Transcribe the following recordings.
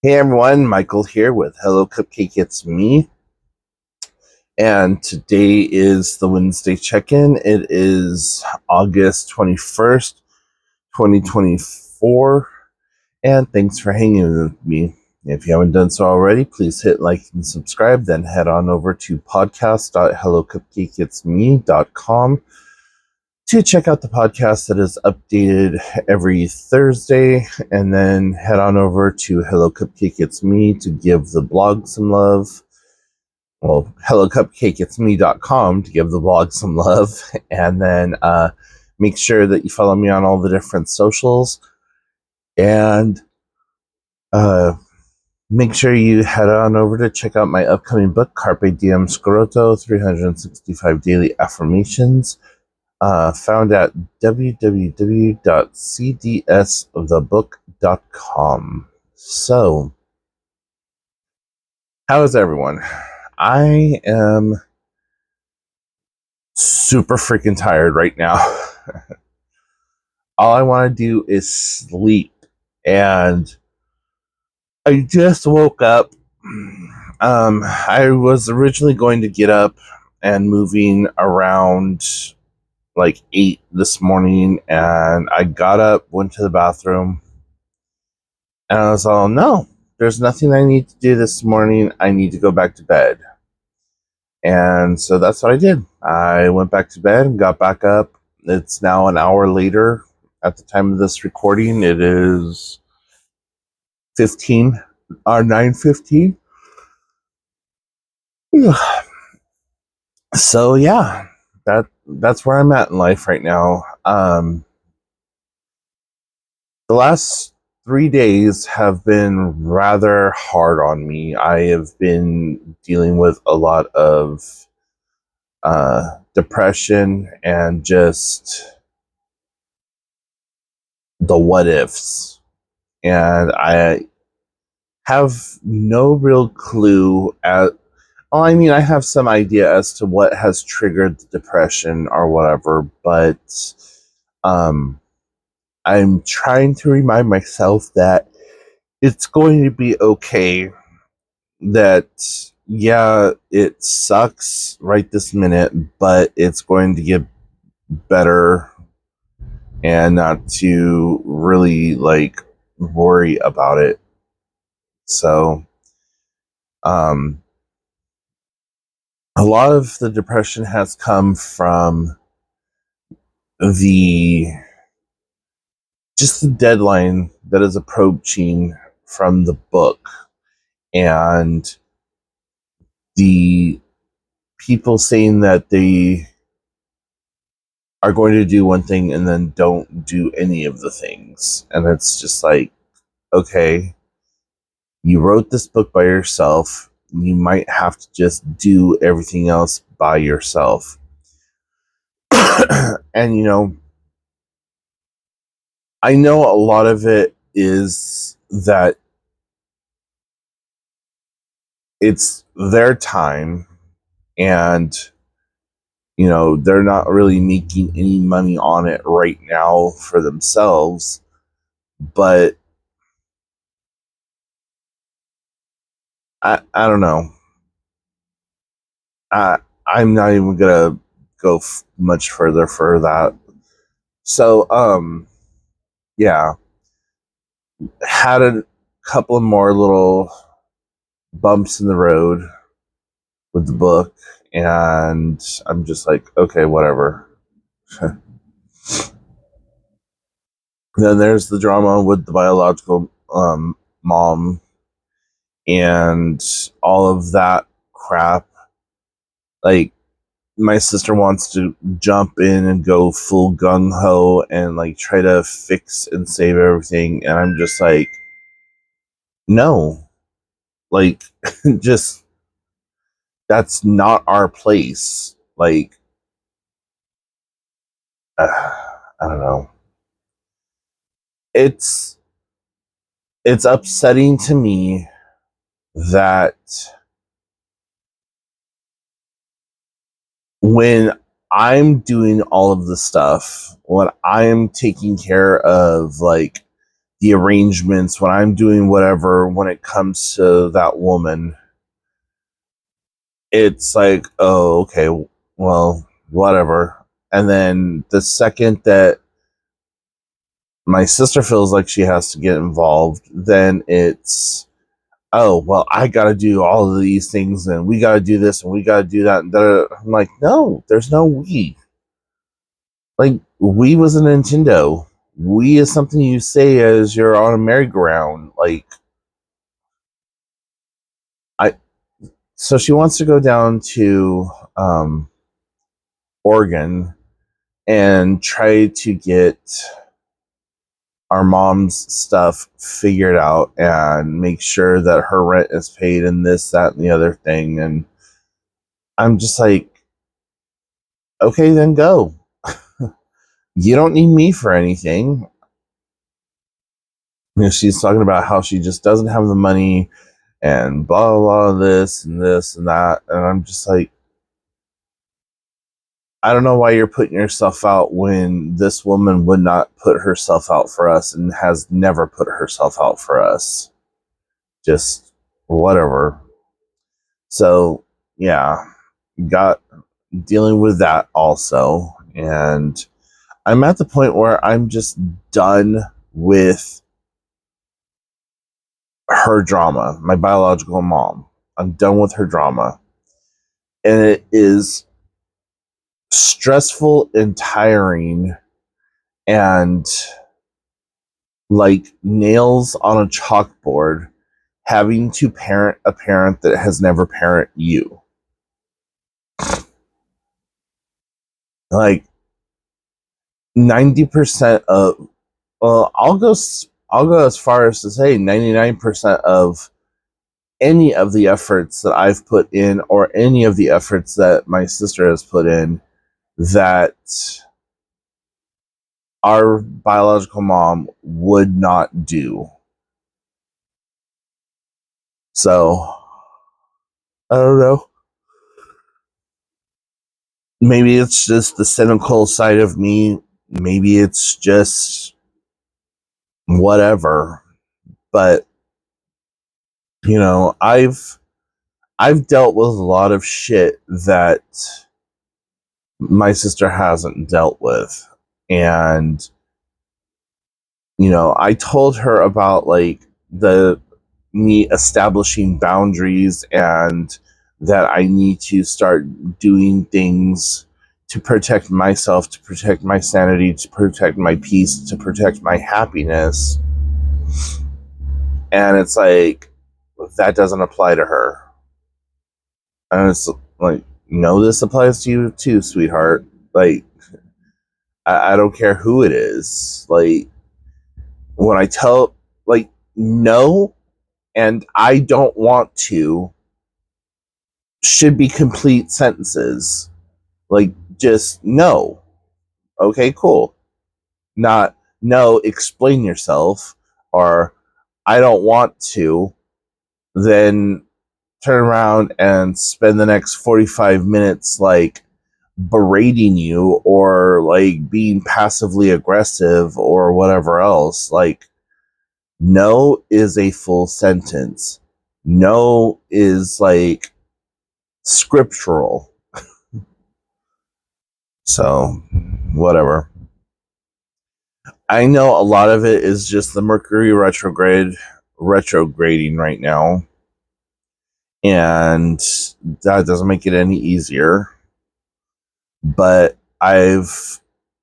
Hey everyone, Michael here with Hello Cupcake It's Me. And today is the Wednesday check-in. It is August 21st, 2024. And thanks for hanging with me. If you haven't done so already, please hit like and subscribe. Then head on over to podcast.hellocupcakeitsme.com to check out the podcast that is updated every Thursday, and then head on over to Hello Cupcake It's Me to give the blog some love. Well, hellocupcakeitsme.com to give the blog some love, and then make sure that you follow me on all the different socials, and make sure you head on over to check out my upcoming book, Carpe Diem Scroto, 365 Daily Affirmations, found at www.cdsthebook.com. So, how is everyone? I am super freaking tired right now. All I want to do is sleep. And I just woke up. I was originally going to get up and moving around like 8 this morning, and I got up, went to the bathroom, and I was all, no, there's nothing I need to do this morning. I need to go back to bed. And so that's what I did. I went back to bed and got back up. It's now an hour later at the time of this recording. It is 15 or 9:15. So yeah, that's where I'm at in life right now. The last 3 days have been rather hard on me. I have been dealing with a lot of depression and just the what ifs. And I have no real clue at, well, I mean, I have some idea as to what has triggered the depression or whatever, but I'm trying to remind myself that it's going to be okay. That, yeah, it sucks right this minute, but it's going to get better, and not to really like worry about it. So, um, a lot of the depression has come from the just the deadline that is approaching from the book, and the people saying that they are going to do one thing and then don't do any of the things. And it's just like, okay, you wrote this book by yourself. You might have to just do everything else by yourself. And, I know a lot of it is that it's their time, and, they're not really making any money on it right now for themselves. But I don't know. I'm not even gonna go much further for that. So, yeah, had a couple of more little bumps in the road with the book, and I'm just like, okay, whatever. Then there's the drama with the biological mom and all of that crap. Like, my sister wants to jump in and go full gung ho and like try to fix and save everything, and I'm just like, no, like, just, that's not our place. Like, I don't know. It's it's upsetting to me that when I'm doing all of the stuff, when I'm taking care of like the arrangements, when I'm doing whatever, when it comes to that woman, it's like, oh, okay, well, whatever. And then the second that my sister feels like she has to get involved, then it's, oh, well, I got to do all of these things and we got to do this and we got to do that. And I'm like, no, there's no we. Like, we was a Nintendo. We is something you say as you're on a merry-go-round. Like, I, so she wants to go down to Oregon and try to get our mom's stuff figured out and make sure that her rent is paid and this, that, and the other thing. And I'm just like, okay, then go. You don't need me for anything. You know, she's talking about how she just doesn't have the money and blah, blah, blah, this and this and that. And I'm just like, I don't know why you're putting yourself out when this woman would not put herself out for us and has never put herself out for us. Just whatever. So, yeah, got dealing with that also. And I'm at the point where I'm just done with her drama, my biological mom. I'm done with her drama. And it is stressful and tiring and like nails on a chalkboard having to parent a parent that has never parented you. Like 90% of, well, I'll go as far as to say 99% of any of the efforts that I've put in or any of the efforts that my sister has put in that our biological mom would not do. So, I don't know. Maybe it's just the cynical side of me. Maybe it's just whatever. But, you know, I've dealt with a lot of shit that my sister hasn't dealt with. And, you know, I told her about like the me establishing boundaries and that I need to start doing things to protect myself, to protect my sanity, to protect my peace, to protect my happiness. And it's like, that doesn't apply to her. And it's like, no, this applies to you too, sweetheart. Like, I don't care who it is. Like, when I tell, like, no, and I don't want to should be complete sentences. Like, just no. Okay, cool. Not no, explain yourself, or I don't want to, then turn around and spend the next 45 minutes like berating you or like being passively aggressive or whatever else. Like, no is a full sentence. No is like scriptural. So, whatever. I know a lot of it is just the Mercury retrograding right now, and that doesn't make it any easier. But I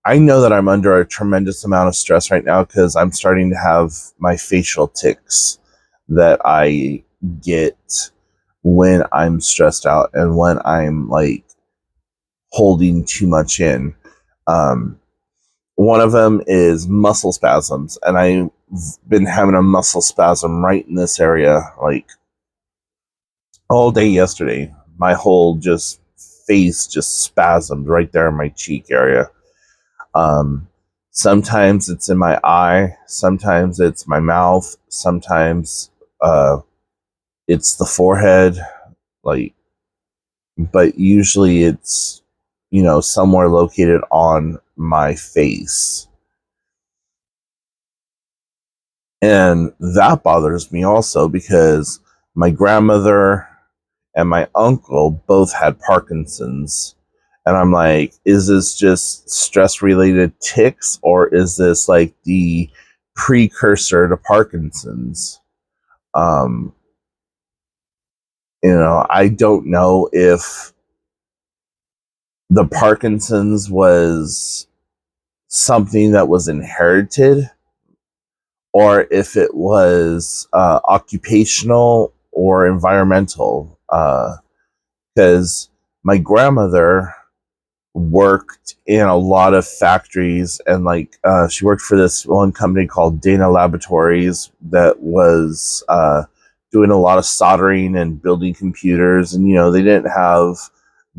know that I'm under a tremendous amount of stress right now because I'm starting to have my facial tics that I get when I'm stressed out and when I'm like holding too much in. Um, One of them is muscle spasms, and I've been having a muscle spasm right in this area, like all day yesterday. My whole just face just spasmed right there in my cheek area. Um, Sometimes it's in my eye, sometimes it's my mouth, sometimes it's the forehead, like, but usually it's, you know, somewhere located on my face. And that bothers me also because my grandmother and my uncle both had Parkinson's. And I'm like, is this just stress related tics, or is this like the precursor to Parkinson's? Um, I don't know if the Parkinson's was something that was inherited or if it was occupational or environmental. Because my grandmother worked in a lot of factories, and she worked for this one company called Dana Laboratories that was doing a lot of soldering and building computers. And they didn't have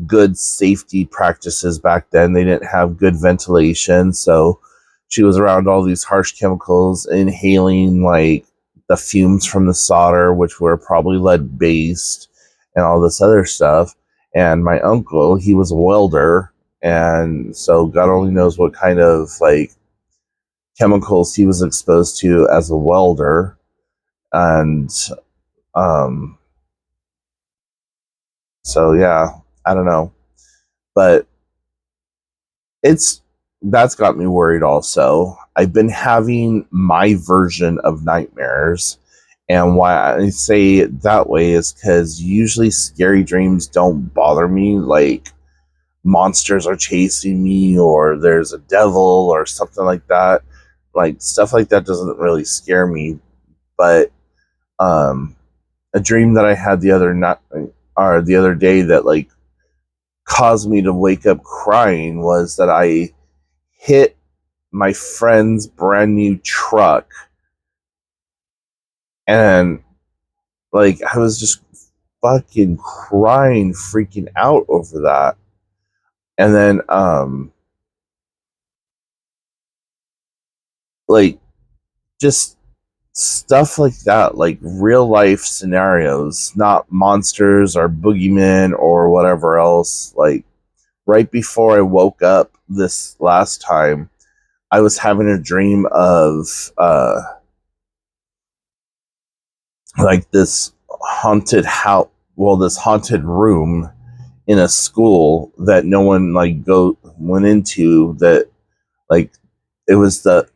good safety practices back then. They didn't have good ventilation, so she was around all these harsh chemicals, inhaling like the fumes from the solder, which were probably lead based, and all this other stuff. And my uncle, he was a welder, and so God only knows what kind of like chemicals he was exposed to as a welder. And um so yeah, I don't know, but it's that's got me worried also. I've been having my version of nightmares. And why I say it that way is because usually scary dreams don't bother me. Like monsters are chasing me, or there's a devil, or something like that. Like stuff like that doesn't really scare me. But um, a dream that I had the other day that like caused me to wake up crying was that I hit my friend's brand new truck, and like I was just fucking crying, freaking out over that. And then like just stuff like that, like real life scenarios, not monsters or boogeymen or whatever else. Like right before I woke up this last time, I was having a dream of like this haunted house, well, this haunted room in a school that no one like go went into. That like it was the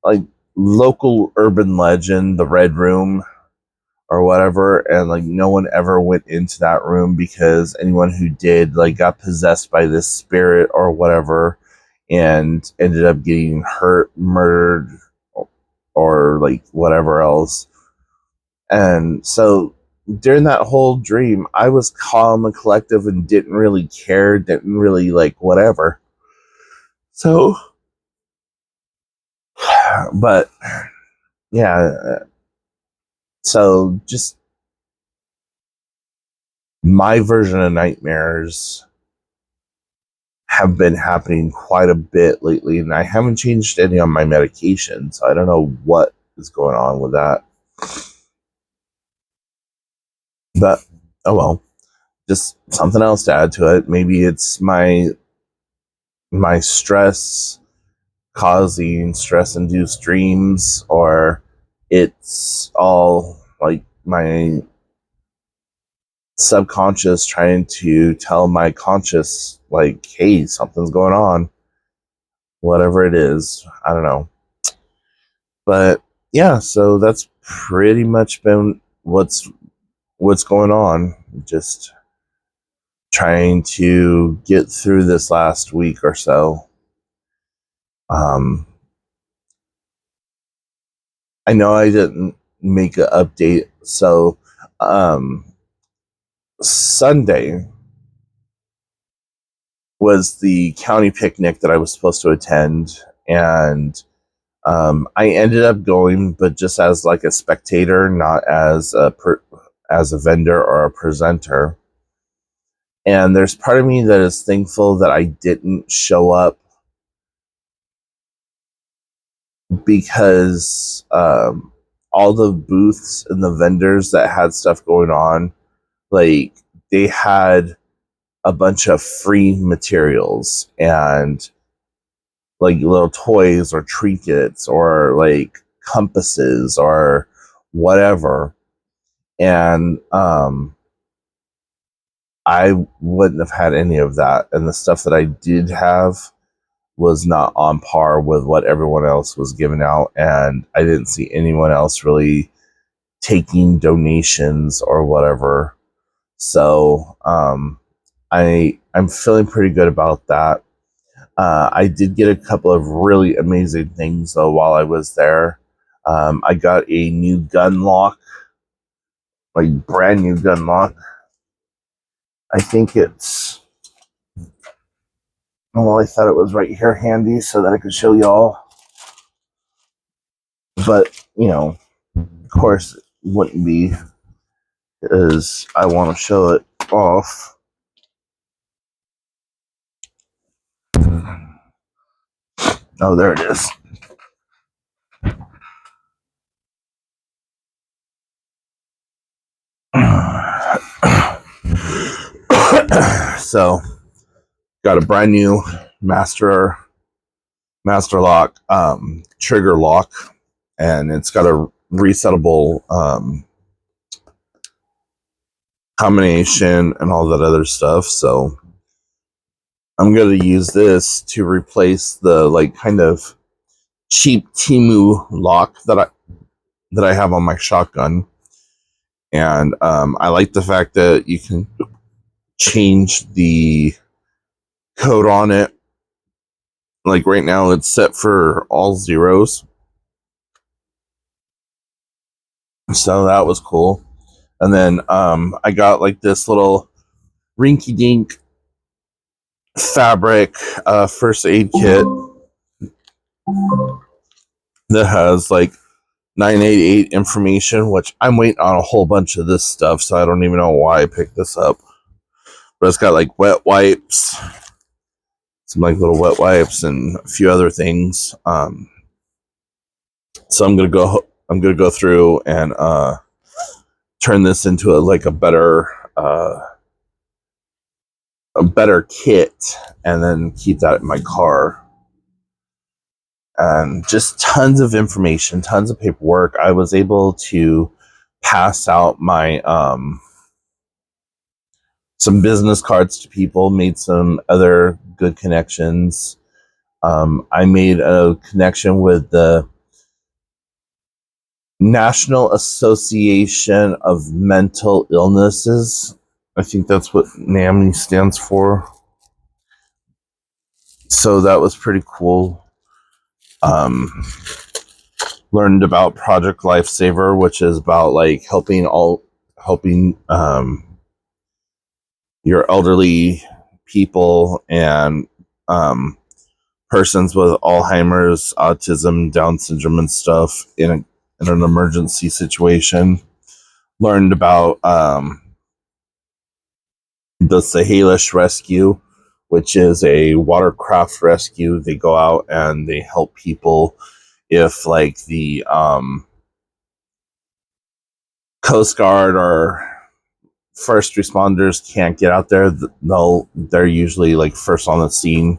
like local urban legend, the Red Room or whatever, and like no one ever went into that room because anyone who did like got possessed by this spirit or whatever, and ended up getting hurt, murdered, or like whatever else. And so during that whole dream, I was calm and collective and didn't really care, didn't really like whatever. So, but yeah, so just my version of nightmares have been happening quite a bit lately, and I haven't changed any on my medication, so I don't know what is going on with that. But oh well, just something else to add to it. Maybe it's my stress causing stress induced dreams, or it's all like my subconscious trying to tell my conscious, like, hey, something's going on. Whatever it is, I don't know. But yeah, so that's pretty much been what's going on. Just trying to get through this last week or so. Um, I know I didn't make an update, so um, Sunday was the county picnic that I was supposed to attend, and I ended up going, but just as like a spectator, not as as a vendor or a presenter. And there's part of me that is thankful that I didn't show up, because all the booths and the vendors that had stuff going on, like they had a bunch of free materials and like little toys or trinkets or like compasses or whatever. And I wouldn't have had any of that. And the stuff that I did have was not on par with what everyone else was giving out. And I didn't see anyone else really taking donations or whatever. So I'm feeling pretty good about that. I did get a couple of really amazing things though while I was there. I got a new gun lock, like brand new gun lock. I think it's, well, I thought it was right here handy so that I could show y'all. But, you know, of course, it wouldn't be, because I want to show it off. Oh, there it is. So, got a brand new master lock, trigger lock, and it's got a resettable combination and all that other stuff. So I'm going to use this to replace the like kind of cheap Temu lock that I have on my shotgun. And I like the fact that you can change the code on it. Like right now it's set for all zeros. So that was cool. And then I got like this little rinky dink fabric first aid kit that has like 988 information, which I'm waiting on a whole bunch of this stuff, so I don't even know why I picked this up. But it's got like wet wipes, some like little wet wipes, and a few other things. So I'm gonna go through and turn this into a better kit, and then keep that in my car. And just tons of information, tons of paperwork. I was able to pass out my some business cards to people, made some other good connections. I made a connection with the National Association of Mental Illnesses. I think that's what NAMI stands for. So that was pretty cool. Learned about Project Lifesaver, which is about like helping your elderly people and persons with Alzheimer's, autism, Down syndrome, and stuff in an emergency situation. Learned about the Sahelish Rescue, which is a watercraft rescue. They go out and they help people if like the Coast Guard or first responders can't get out there. They're usually like first on the scene.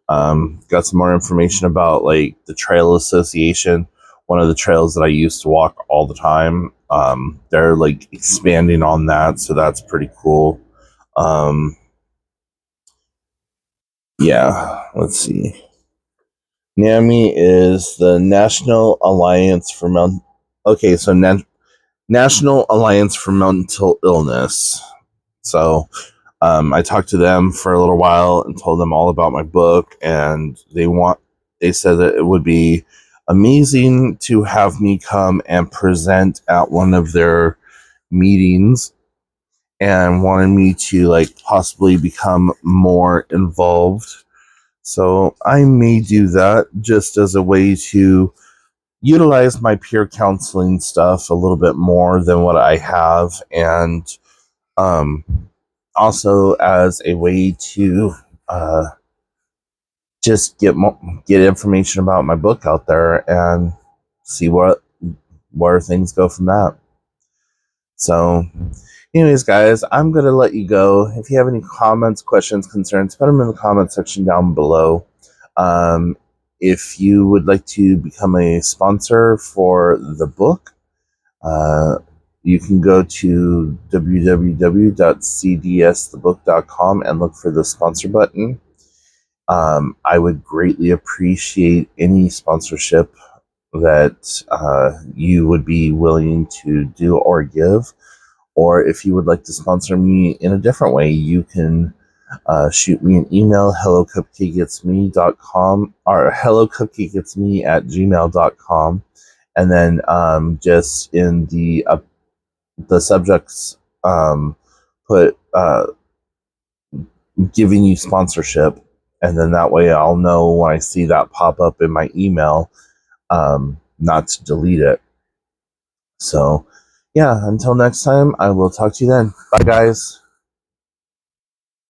Got some more information about like the Trail Association, one of the trails that I used to walk all the time. They're like expanding on that, so that's pretty cool. Yeah, let's see. NAMI is the National Alliance for National Alliance for Mental Illness. So I talked to them for a little while and told them all about my book, and they said that it would be amazing to have me come and present at one of their meetings, and wanted me to like possibly become more involved. So I may do that just as a way to utilize my peer counseling stuff a little bit more than what I have, and also as a way to just get information about my book out there and see where things go from that. So anyways, guys, I'm going to let you go. If you have any comments, questions, concerns, put them in the comment section down below. if you would like to become a sponsor for the book, you can go to www.cdsthebook.com and look for the sponsor button. I would greatly appreciate any sponsorship that you would be willing to do or give. Or if you would like to sponsor me in a different way, you can shoot me an email, hellocupcakeitsme.com or hellocupcakeitsme@gmail.com. And then just in the subjects, put giving you sponsorship. And then that way I'll know when I see that pop up in my email, not to delete it. So, yeah, until next time, I will talk to you then. Bye, guys.